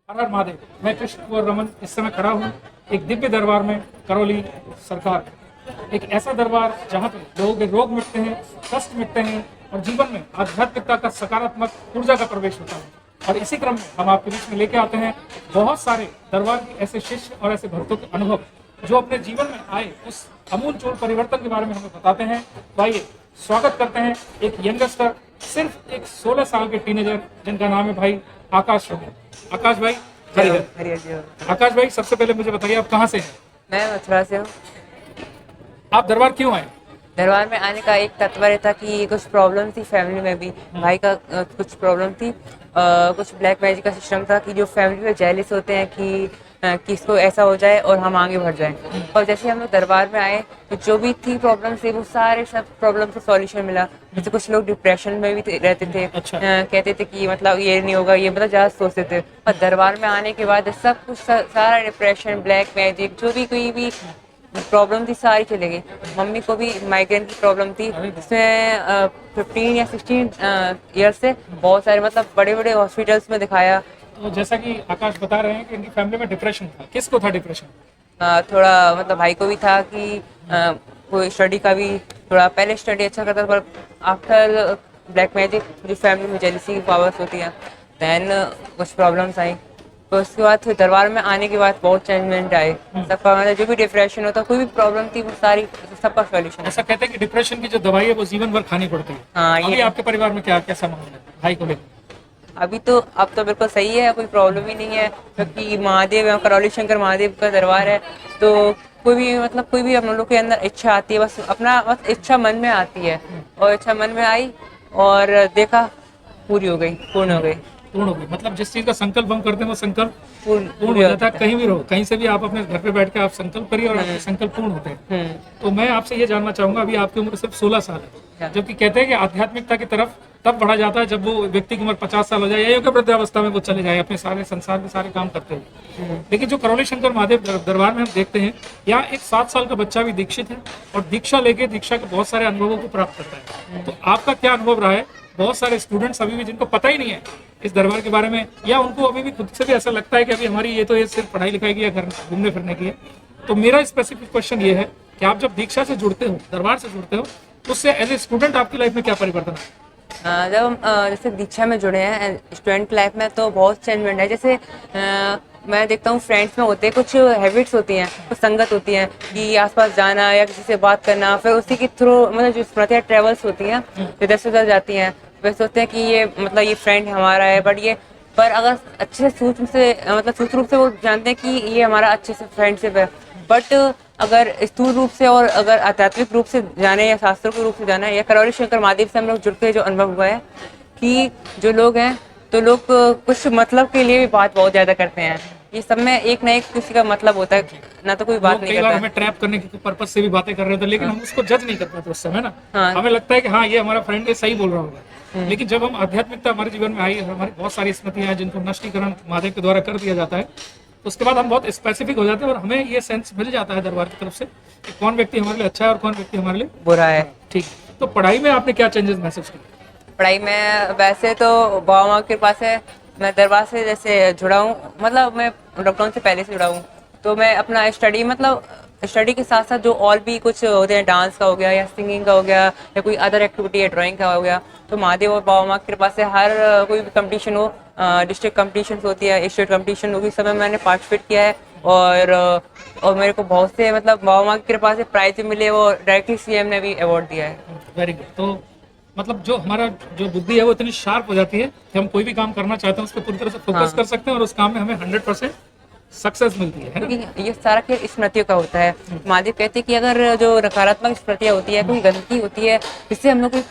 हर हर महादेव। मैं कृष्ण कुंवर रमन इस समय खड़ा हूँ एक दिव्य दरबार में, करौली सरकार। एक ऐसा दरबार जहाँ पे लोगों के रोग मिटते हैं, कष्ट मिटते हैं और जीवन में आध्यात्मिकता का सकारात्मक ऊर्जा का प्रवेश होता है। और इसी क्रम में हम आपके बीच में लेके आते हैं बहुत सारे दरबार के ऐसे शिष्य और ऐसे भक्तों के अनुभव जो अपने जीवन में आए उस अमूलचूल परिवर्तन के बारे में हमें बताते हैं। तो आइए स्वागत करते हैं एक यंगस्टर, सिर्फ एक 16 साल के टीनेजर जिनका नाम है भाई आकाश रमन। आकाश भाई, आकाश भाई, सबसे पहले मुझे बताइए आप कहाँ से हैं? मैं मथुरा से हूँ। आप दरबार क्यों आए? दरबार में आने का एक तात्पर्य था कि कुछ प्रॉब्लम थी फैमिली में भी। भाई का कुछ प्रॉब्लम थी। कुछ ब्लैक मैजिक का सिस्टम था कि जो फैमिली में जेलिस होते हैं कि किसको ऐसा हो जाए और हम आगे बढ़ जाएं। और जैसे हम लोग दरबार में आए तो जो भी थी प्रॉब्लम से वो सारे सब प्रॉब्लम से सॉल्यूशन मिला। जैसे कुछ लोग डिप्रेशन में भी रहते थे। अच्छा। कहते थे कि मतलब ये नहीं होगा, ये मतलब ज़्यादा सोचते थे। और दरबार में आने के बाद सब कुछ सारा डिप्रेशन, ब्लैक मैजिक, जो भी कोई भी प्रॉब्लम थी सारी चली गई। मम्मी को भी माइग्रेन की प्रॉब्लम थी, उसमें 15 या 16 ईयर से बहुत सारे मतलब बड़े बड़े हॉस्पिटल्स में दिखाया। तो जैसा कि आकाश बता रहे हैं कि इनकी फैमिली में डिप्रेशन था, किसको था डिप्रेशन? थोड़ा मतलब भाई को भी था कि कोई स्टडी का भी थोड़ा, पहले स्टडी अच्छा करता था पर आफ्टर ब्लैक मैजिक जो फैमिली में जेलिसी की पावर्स होती हैं दैन कुछ प्रॉब्लम्स आई। तो उसके बाद फिर दरबार में आने के बाद बहुत चेंजमेंट आए। सबका मतलब जो भी डिप्रेशन होता, कोई भी प्रॉब्लम थी वो सारी सबका सॉल्यूशन। ऐसा कहते हैं कि डिप्रेशन की जो दवाई है वो जीवन भर खानी पड़ती है। हाँ, अभी ये आपके परिवार में क्या कैसा माहौल है भाई को लेकर? अभी तो अब तो बिल्कुल सही है, कोई प्रॉब्लम ही नहीं है क्योंकि महादेव है, करौली शंकर महादेव का दरबार है। तो कोई भी मतलब कोई भी हम लोग के अंदर इच्छा आती है, बस अपना बस इच्छा मन में आती है और इच्छा मन में आई और देखा पूरी हो गई, पूर्ण हो गई। पूर्ण हो गई, मतलब जिस चीज का संकल्प हम करते हैं वो संकल्प पूर्ण पूर्ण हो जाता है। कहीं भी रहो, कहीं से भी आप अपने घर पे बैठ के आप संकल्प करिए और आपके संकल्प पूर्ण होते हैं। तो मैं आपसे ये जानना चाहूंगा, अभी आपकी उम्र सिर्फ 16 साल है, जबकि कहते हैं कि आध्यात्मिकता की तरफ तब बढ़ा जाता है जब वो व्यक्ति की उम्र 50 साल हो जाए या योग्य वृद्धावस्था में वो चले जाए अपने सारे संसार के सारे काम करते हुए। लेकिन जो करौली शंकर महादेव दरबार में हम देखते हैं, यहाँ एक 7 साल का बच्चा भी दीक्षित है और दीक्षा लेके दीक्षा के बहुत सारे अनुभवों को प्राप्त करता है। तो आपका क्या अनुभव रहा है? बहुत सारे स्टूडेंट्स अभी भी जिनको पता ही नहीं है इस दरबार के बारे में, या उनको अभी भी खुद से भी ऐसा लगता है कि अभी हमारी ये सिर्फ पढ़ाई लिखाई की या घर घूमने फिरने की है। तो मेरा स्पेसिफिक क्वेश्चन ये है कि आप जब दीक्षा से जुड़ते हो, दरबार से जुड़ते हो, तो उससे एज ए स्टूडेंट आपकी लाइफ में क्या परिवर्तन है? जब हम जैसे दीक्षा में जुड़े हैं स्टूडेंट लाइफ में तो बहुत चेंजमेंट है। जैसे मैं देखता हूँ फ्रेंड्स में होते हैं कुछ हैबिट्स होती हैं, कुछ संगत होती हैं कि आसपास जाना या किसी से बात करना, फिर उसी के थ्रू मतलब जो स्मृतियाँ ट्रेवल्स होती हैं इधर से उधर जाती हैं। वे सोचते हैं कि ये मतलब ये फ्रेंड हमारा है, बट ये पर अगर अच्छे से सूक्ष्म रूप से वो जानते हैं कि ये हमारा अच्छे से फ्रेंडशिप है। बट अगर स्थूल रूप से और अगर आध्यात्मिक रूप से जाने या शास्त्रों के रूप से जाना है या करौली शंकर महादेव से हम लोग जुड़ के जो अनुभव हुआ है कि जो लोग हैं तो लोग कुछ मतलब के लिए भी बात बहुत ज्यादा करते हैं। ये सब में एक ना एक किसी का मतलब होता है, ना तो कोई बात नहीं कई बार करता। हमें ट्रैप करने के पर्पज से भी बातें कर रहे होते हैं, लेकिन हम उसको जज नहीं कर पाते उस समय ना। हाँ। हमें लगता है कि हाँ ये हमारा फ्रेंड है, सही बोल रहा होगा। लेकिन जब हम आध्यात्मिकता हमारे जीवन में आई, हमारी बहुत सारी स्मृतियां हैं जिनको नष्टीकरण महादेव के द्वारा कर दिया जाता है, तो उसके बाद हम बहुत स्पेसिफिक हो जाते हैं और हमें ये सेंस मिल जाता है दरबार की तरफ से कि कौन व्यक्ति हमारे लिए अच्छा है और कौन व्यक्ति हमारे लिए बुरा है। ठीक। तो पढ़ाई में आपने क्या चेंजेस महसूस किए? पढ़ाई में वैसे तो बाबा माँ के पास है, मैं दरबार से जैसे जुड़ा हूँ, मतलब मैं लॉकडाउन से पहले से जुड़ा हूँ। तो मैं अपना स्टडी के साथ साथ जो और भी कुछ होते हैं, डांस का हो गया या सिंगिंग का हो गया या कोई अदर एक्टिविटी है, ड्राइंग का हो गया, तो महादेव और बाबा माँ के कृपा से हर कोई भी कंपटीशन हो, डिस्ट्रिक्ट कंपटीशन होती है, स्टेट कंपटीशन होगी, सब में मैंने पार्टिसिपेट किया है। और मेरे को बहुत से मतलब बाबा माँ की कृपा से प्राइज भी मिले और डायरेक्टली सीएम ने भी अवार्ड दिया है। Very good. तो मतलब जो हमारा जो बुद्धि है वो इतनी शार्प हो जाती है कि हम कोई भी काम करना चाहते हैं उस पर पूरी तरह से फोकस कर सकते हैं और उस काम में हमें 100% सक्सेस मिलती है ना? क्योंकि ये सारा खेल स्मृतियों का होता है। महादेव कहते हैं कि अगर जो नकारात्मक स्मृतियाँ होती है, कोई गंदगी होती है, जिससे हम लोग की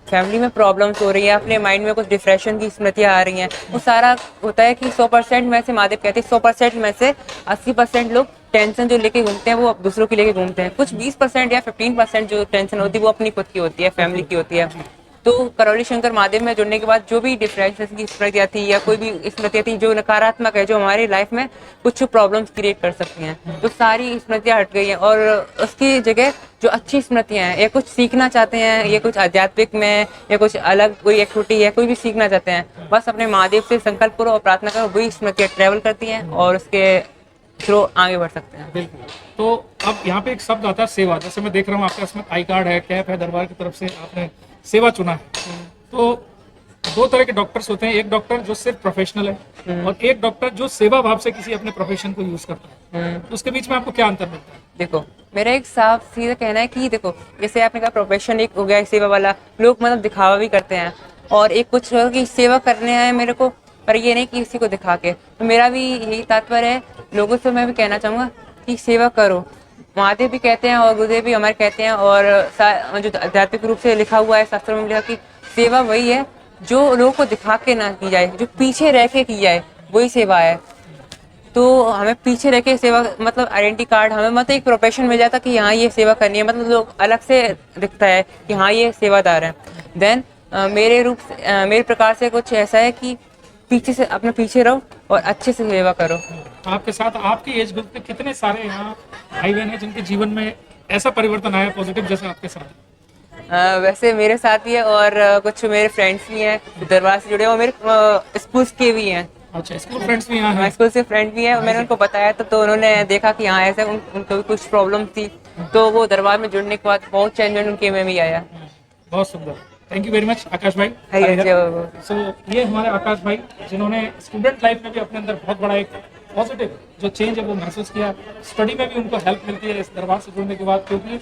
फैमिली में प्रॉब्लम्स हो रही है, अपने माइंड में कुछ डिप्रेशन की स्मृतियाँ आ रही हैं, वो सारा होता है कि 100% में से महादेव कहते हैं 100% में से 80% लोग टेंशन जो लेके घूमते हैं वो दूसरों की लेके घूमते हैं। कुछ 20% या 15% जो टेंशन होती है वो अपनी खुद की होती है, फैमिली की होती है। तो करौली शंकर महादेव में जुड़ने के बाद जो भी डिप्रेशन की स्मृतियाँ थी या कोई भी स्मृतियाँ थी जो नकारात्मक है, जो हमारी लाइफ में कुछ प्रॉब्लम्स क्रिएट कर सकती हैं, तो सारी स्मृतियाँ हट गई हैं और उसकी जगह जो अच्छी स्मृतियाँ हैं या कुछ सीखना चाहते हैं या कुछ आध्यात्मिक में या कुछ अलग कोई एक्टिविटी है, कोई भी सीखना चाहते हैं, बस अपने महादेव से संकल्प करो और प्रार्थना करो, वही स्मृतियाँ ट्रेवल करती हैं और उसके थ्रू आगे बढ़ सकते हैं। बिल्कुल। तो अब यहाँ पे एक शब्द आता है सेवा। जैसे मैं देख रहा हूँ आपके इसमें आई कार्ड है, कैप है, दरबार की तरफ से आपने सेवा चुना है। तो दो तरह के डॉक्टर्स होते हैं, एक डॉक्टर जो सिर्फ प्रोफेशनल है और एक डॉक्टर जो सेवा भाव से किसी अपने प्रोफेशन को यूज करता है। तो उसके बीच में आपको क्या अंतर मिलता है? देखो, मेरा एक साफ सीधा कहना है कि देखो, जैसे आपने कहा प्रोफेशन एक हो गया, एक सेवा वाला, लोग मतलब दिखावा भी करते हैं और एक कुछ की सेवा करने हैं मेरे को, पर ये नहीं कि किसी को दिखा के। तो मेरा भी यही तात्पर्य है, लोगों से मैं भी कहना चाहूँगा कि सेवा करो। महादेव भी कहते हैं और गुरुदेव भी हमारे कहते हैं और जो आध्यात्मिक रूप से लिखा हुआ है शास्त्रों में लिखा कि सेवा वही है जो लोगों को दिखा के ना की जाए, जो पीछे रह के की जाए, वही सेवा है। तो हमें पीछे रह के सेवा मतलब आइडेंटिटी कार्ड, हमें मतलब एक प्रोफेशन मिल जाता कि हाँ ये सेवा करनी है, मतलब लोग अलग से दिखता है कि हाँ ये सेवादार है। देन मेरे प्रकार से कुछ ऐसा है कि पीछे से अपने पीछे रहो और अच्छे से सेवा करो। आपके साथ आपकी एज ग्रुप के कितने सारे यहाँ भाई बहन हैं जिनके जीवन में ऐसा परिवर्तन आया पॉजिटिव जैसा आपके साथ? वैसे मेरे साथ ही है और कुछ मेरे फ्रेंड्स भी हैं दरबार से जुड़े और मेरे स्कूल के भी हैं। अच्छा, स्कूल फ्रेंड्स भी यहाँ हैं? स्कूल से फ्रेंड भी है और मैंने उनको बताया तो उन्होंने देखा कि हाँ ऐसा उनको भी कुछ प्रॉब्लम थी, तो वो दरबार में जुड़ने के बाद बहुत चेंजमेंट उनके में भी आया। बहुत सुंदर, थैंक यू वेरी मच आकाश भाई। सो ये हमारे आकाश भाई जिन्होंने स्टूडेंट लाइफ में भी अपने अंदर बहुत बड़ा एक पॉजिटिव जो चेंज है वो महसूस किया। स्टडी में भी उनको हेल्प मिलती है इस दरबार से जुड़ने के बाद, क्योंकि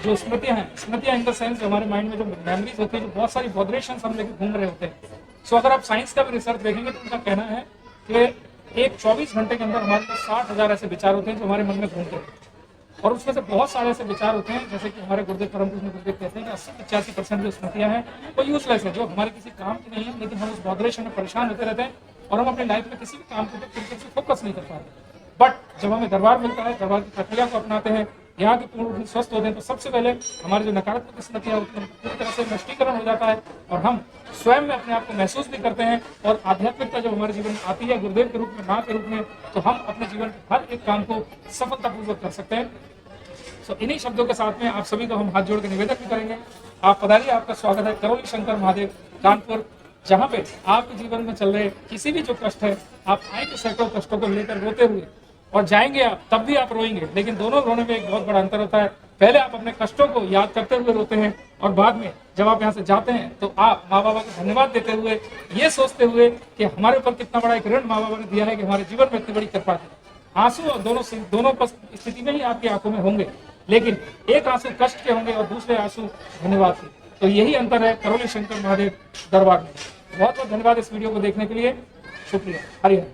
जो स्मृतियाँ इन द सेंस हमारे माइंड में जो मेमोरीज होती है, जो बहुत सारी वाइब्रेशंस हम लेके घूम रहे होते हैं। सो अगर आप साइंस का भी रिसर्च देखेंगे तो उनका कहना है कि एक 24 घंटे के अंदर हमारे पास 60,000 ऐसे विचार होते हैं जो हमारे मन में घूमते हैं और उसमें से बहुत सारे ऐसे विचार होते हैं जैसे कि हमारे गुरुदेव परम पूज्य गुरुदेव कहते हैं कि 80-85% जो स्मृतियाँ हैं वो यूजलेस है, जो हमारे किसी काम की नहीं है, लेकिन हम उस वाइब्रेशन में परेशान होते रहते हैं और हम अपनी लाइफ में किसी भी काम को तरीके से फोकस नहीं कर पाते। बट जब हमें दरबार मिलता है, दरबार की प्रक्रिया को अपनाते हैं, यहाँ के पूर्ण रूप से स्वस्थ होते हैं, तो सबसे पहले हमारे जो नकारात्मक स्मृतियाँ पूरी तरह से नष्टीकरण हो जाता है और हम स्वयं में अपने आप को महसूस भी करते हैं। और आध्यात्मिकता जब हमारे जीवन में आती है गुरुदेव के रूप में, माँ के रूप में, तो हम अपने जीवन के हर एक काम को सफलतापूर्वक कर सकते हैं। सो इन्हीं शब्दों के साथ में आप सभी को हम हाथ जोड़ के निवेदन भी करेंगे, आप पधारिए, आपका स्वागत है करौली शंकर महादेव कानपुर, जहाँ पे आपके जीवन में चल रहे किसी भी जो कष्ट है, आप आएंगे सैकड़ों कष्टों को लेकर रोते हुए और जाएंगे आप, तब भी आप रोएंगे, लेकिन दोनों रोने में एक बहुत बड़ा अंतर होता है। पहले आप अपने कष्टों को याद करते हुए रोते हैं और बाद में जब आप यहाँ से जाते हैं तो आप माँ बाबा को धन्यवाद देते हुए, ये सोचते हुए कि हमारे ऊपर कितना बड़ा एक ऋण माँ बाबा ने दिया है कि हमारे जीवन में इतनी बड़ी कृपा थी। आंसू दोनों स्थिति में ही आपकी आंखों में होंगे, लेकिन एक आंसू कष्ट के होंगे और दूसरे आंसू धन्यवाद के। तो यही अंतर है करौली शंकर महादेव दरबार में। बहुत बहुत धन्यवाद इस वीडियो को देखने के लिए, शुक्रिया। हरि हर।